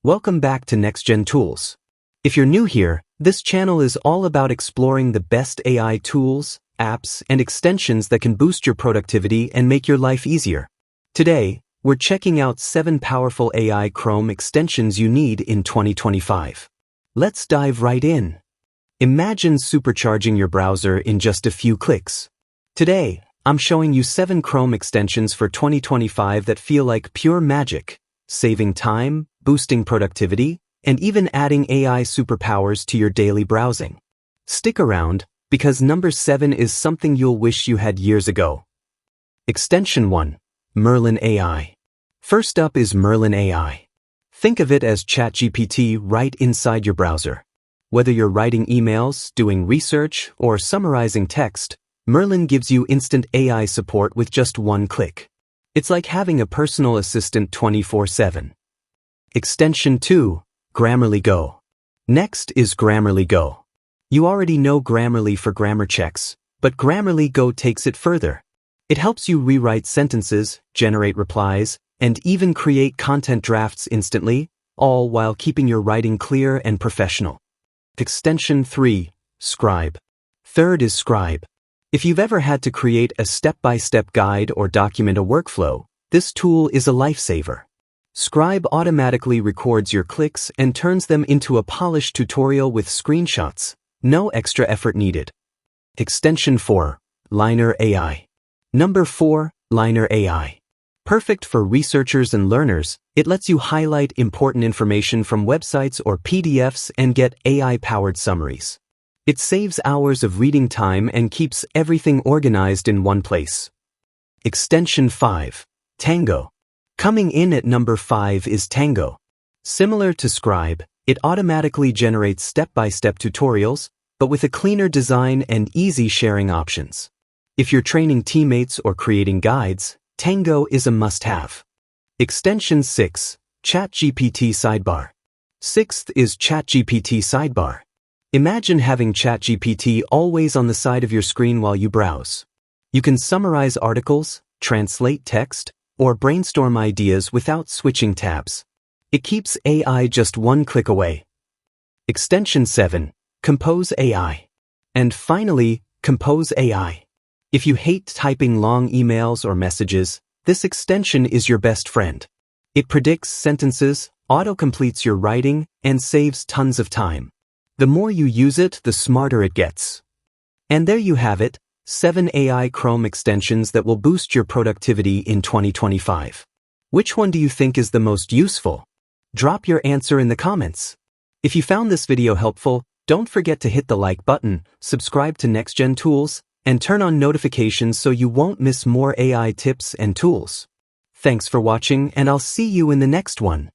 Welcome back to Next Gen Tools. If you're new here, this channel is all about exploring the best AI tools, apps, and extensions that can boost your productivity and make your life easier. Today, we're checking out 7 powerful AI Chrome extensions you need in 2025. Let's dive right in. Imagine supercharging your browser in just a few clicks. Today, I'm showing you 7 Chrome extensions for 2025 that feel like pure magic, saving time, boosting productivity, and even adding AI superpowers to your daily browsing. Stick around, because number 7 is something you'll wish you had years ago. Extension 1. Merlin AI. First up is Merlin AI. Think of it as ChatGPT right inside your browser. Whether you're writing emails, doing research, or summarizing text, Merlin gives you instant AI support with just one click. It's like having a personal assistant 24/7. Extension 2. GrammarlyGO. Next is GrammarlyGO. You already know Grammarly for grammar checks, but GrammarlyGO takes it further. It helps you rewrite sentences, generate replies, and even create content drafts instantly, all while keeping your writing clear and professional. Extension 3. Scribe. Third is Scribe. If you've ever had to create a step-by-step guide or document a workflow, this tool is a lifesaver. Scribe automatically records your clicks and turns them into a polished tutorial with screenshots. No extra effort needed. Extension 4. Liner AI. Number 4. Liner AI. Perfect for researchers and learners, it lets you highlight important information from websites or PDFs and get AI-powered summaries. It saves hours of reading time and keeps everything organized in one place. Extension 5. Tango. Coming in at number 5 is Tango. Similar to Scribe, it automatically generates step-by-step tutorials, but with a cleaner design and easy sharing options. If you're training teammates or creating guides, Tango is a must-have. Extension 6. ChatGPT Sidebar. Sixth is ChatGPT Sidebar. Imagine having ChatGPT always on the side of your screen while you browse. You can summarize articles, translate text, or brainstorm ideas without switching tabs. It keeps AI just one click away. Extension 7. Compose AI. And finally, Compose AI. If you hate typing long emails or messages, this extension is your best friend. It predicts sentences, auto-completes your writing, and saves tons of time. The more you use it, the smarter it gets. And there you have it, 7 AI Chrome extensions that will boost your productivity in 2025. Which one do you think is the most useful? Drop your answer in the comments. If you found this video helpful, don't forget to hit the like button, subscribe to Next Gen Tools, and turn on notifications so you won't miss more AI tips and tools. Thanks for watching, and I'll see you in the next one.